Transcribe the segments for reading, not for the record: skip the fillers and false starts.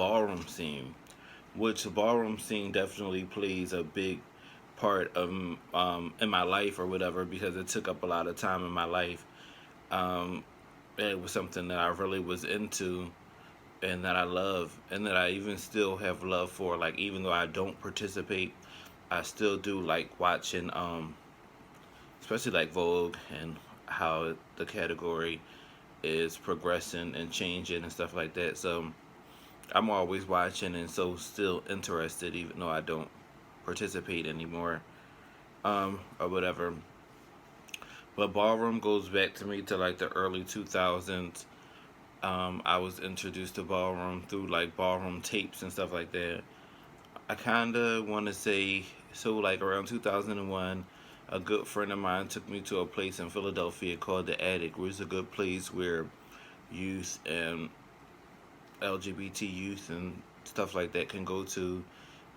ballroom scene, which the ballroom scene definitely plays a big part of in my life or whatever because it took up a lot of time in my life. Um, it was something that I really was into and that I love and that I even still have love for. Like even though I don't participate, I still do like watching, especially like Vogue and how the category is progressing and changing and stuff like that. So I'm always watching and so still interested, even though I don't participate anymore, or whatever. But ballroom goes back to me to like the early 2000s. I was introduced to ballroom through like ballroom tapes and stuff like that. I kind of want to say so like around 2001, a good friend of mine took me to a place in Philadelphia called the Attic, which is a good place where youth and LGBT youth and stuff like that can go to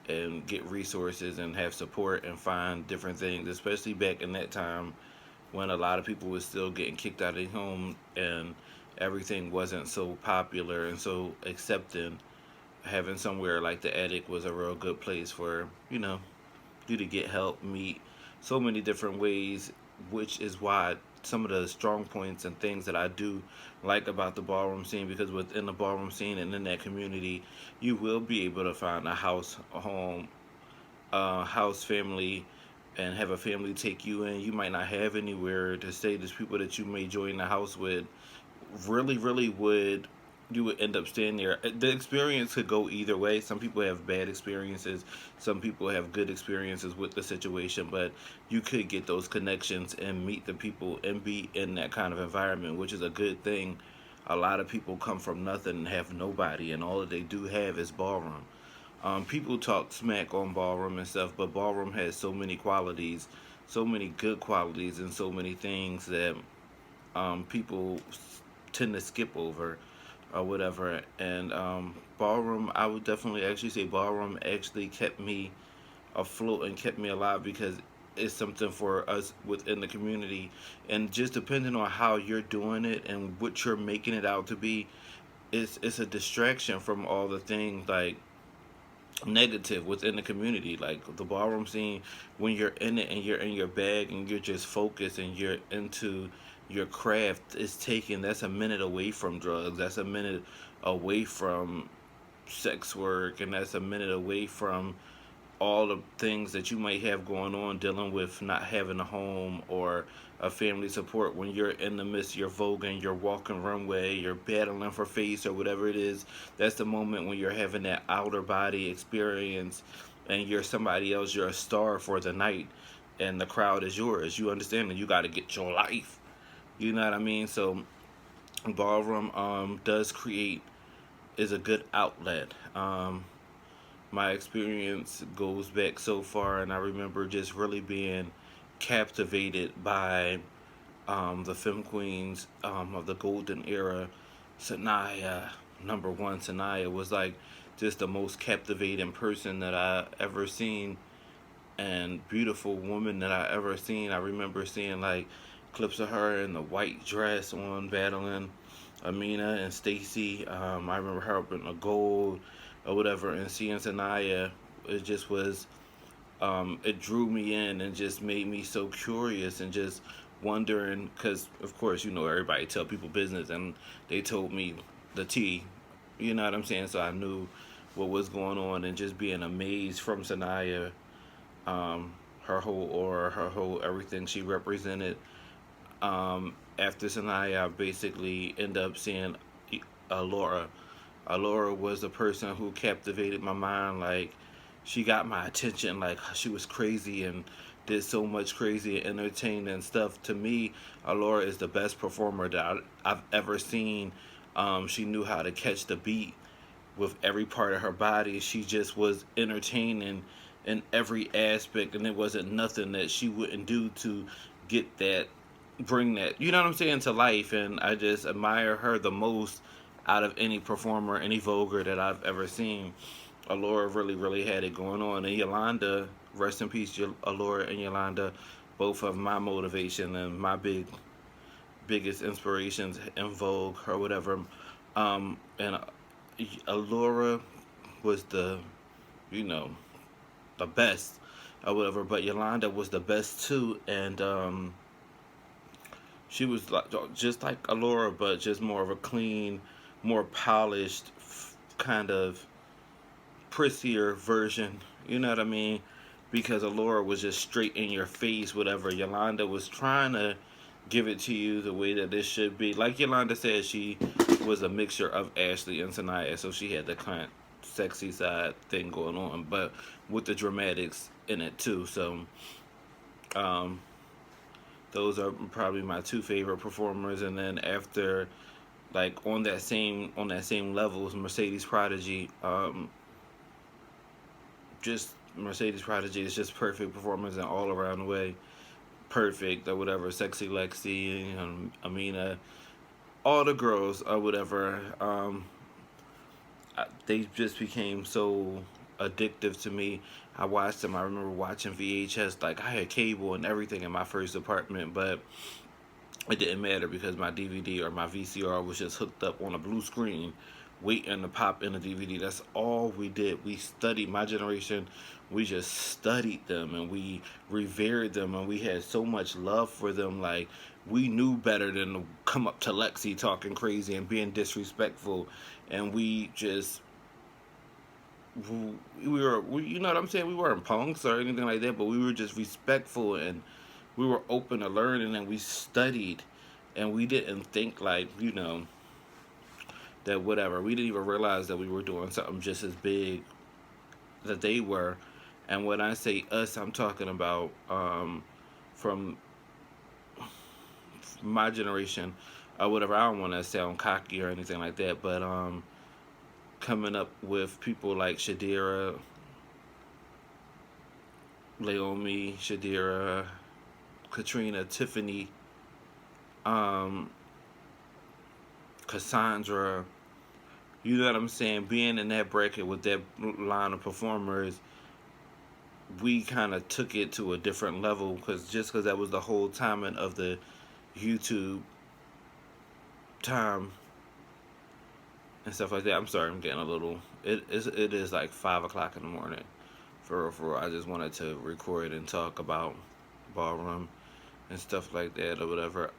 and get resources and have support and find different things, especially back in that time when a lot of people were still getting kicked out of their home and everything wasn't so popular and so accepting. Having somewhere like the Attic was a real good place for, you to get help, meet so many different ways, which is why some of the strong points and things that I do like about the ballroom scene, because within the ballroom scene and in that community, you will be able to find a house, a home, house family, and have a family take you in. You might not have anywhere to stay. There's people that you may join the house with really, really would you would end up staying there. The experience could go either way. Some people have bad experiences. Some people have good experiences with the situation. But you could get those connections and meet the people and be in that kind of environment, which is a good thing. A lot of people come from nothing and have nobody, and all that they do have is ballroom. People talk smack on ballroom and stuff, but ballroom has so many qualities, so many good qualities, and so many things that people tend to skip over or whatever. And ballroom, I would definitely actually say ballroom actually kept me afloat and kept me alive because it's something for us within the community. And just depending on how you're doing it and what you're making it out to be, it's a distraction from all the things like negative within the community. Like the ballroom scene, when you're in it and you're in your bag and you're just focused and you're into your craft, is taken. That's a minute away from drugs. That's a minute away from sex work, and that's a minute away from all the things that you might have going on dealing with not having a home or a family support. When you're in the midst, you're voguing, you're walking runway, you're battling for face or whatever it is. That's the moment when you're having that outer body experience and you're somebody else. You're a star for the night and the crowd is yours. You understand that you got to get your life. You know what I mean? So ballroom does create, is a good outlet. My experience goes back so far, and I remember just really being captivated by the femme queens of the golden era. Sanaya, number one, Sanaya was like just the most captivating person that I ever seen and beautiful woman that I ever seen. I remember seeing like clips of her in the white dress on battling Amina and Stacy. I remember her up in the gold or whatever, and seeing Sanaya, it just was, it drew me in and just made me so curious and just wondering, because of course, everybody tell people business, and they told me the tea, you know what I'm saying? So I knew what was going on and just being amazed from Sanaya, her whole aura, her whole everything she represented. After Sanaya, I basically end up seeing Laura. Laura was the person who captivated my mind. Like, she got my attention. Like, she was crazy and did so much crazy and entertaining stuff. To me, Laura is the best performer that I've ever seen. She knew how to catch the beat with every part of her body. She just was entertaining in every aspect, and there wasn't nothing that she wouldn't do to get that, bring that, you know what I'm saying, to life. And I just admire her the most out of any performer, any Voguer that I've ever seen. Allura really, really had it going on. And Yolanda, rest in peace, Allura and Yolanda, both of my motivation and my biggest inspirations in Vogue or whatever. And Allura was you know, the best or whatever, but Yolanda was the best too, and she was like just like Alora, but just more of a clean, more polished, kind of prissier version. You know what I mean? Because Alora was just straight in your face, whatever. Yolanda was trying to give it to you the way that this should be. Like Yolanda said, she was a mixture of Ashley and Sanaya, so she had the kind of sexy side thing going on, but with the dramatics in it too. So, um, those are probably my two favorite performers. And then after, like on that same level, Mercedes Prodigy. Just Mercedes Prodigy is just perfect performance in all around way. Perfect or whatever. Sexy Lexi, Amina, all the girls or whatever. They just became so addictive to me. I watched them. I remember watching VHS. Like I had cable and everything in my first apartment, but it didn't matter because my DVD or my VCR was just hooked up on a blue screen, waiting to pop in a DVD. That's all we did. We studied. My generation, we just studied them and we revered them and we had so much love for them. Like we knew better than to come up to Lexi talking crazy and being disrespectful, and we just you know what I'm saying? We weren't punks or anything like that, but we were just respectful and we were open to learning and we studied and we didn't think like, that whatever. We didn't even realize that we were doing something just as big that they were. And when I say us, I'm talking about from my generation or whatever. I don't want to sound cocky or anything like that, but coming up with people like Shadira, Laomi, Shadira, Katrina, Tiffany, um, Cassandra. You know what I'm saying? Being in that bracket with that line of performers, we kind of took it to a different level because that was the whole timing of the YouTube time and stuff like that. I'm sorry, I'm getting a little. It is like 5 o'clock in the morning. For real, for real. I just wanted to record and talk about ballroom and stuff like that or whatever.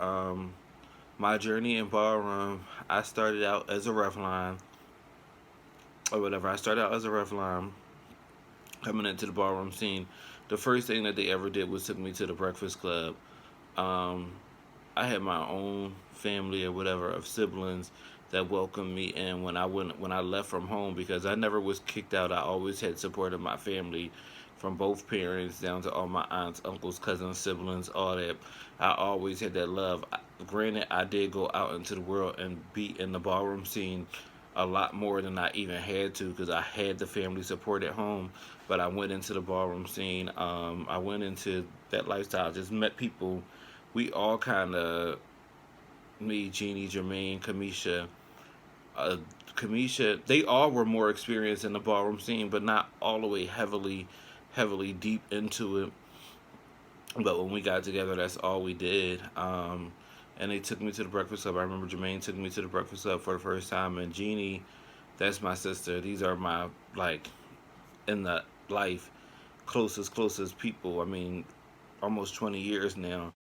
My journey in ballroom, I started out as a Revlon or whatever. I started out as a Revlon coming into the ballroom scene. The first thing that they ever did was took me to the Breakfast Club. Um, I had my own family or whatever of siblings that welcomed me in when I left from home because I never was kicked out. I always had support of my family from both parents down to all my aunts, uncles, cousins, siblings, all that. I always had that love. Granted, I did go out into the world and be in the ballroom scene a lot more than I even had to because I had the family support at home. But I went into the ballroom scene. I went into that lifestyle. Just met people. We all kind of, me, Jeannie, Jermaine, uh, Kamisha, they all were more experienced in the ballroom scene, but not all the way heavily deep into it. But when we got together, that's all we did. And they took me to the Breakfast Club. I remember Jermaine took me to the Breakfast Club for the first time, and Jeannie, that's my sister. These are my like in the life closest people. I mean, almost 20 years now.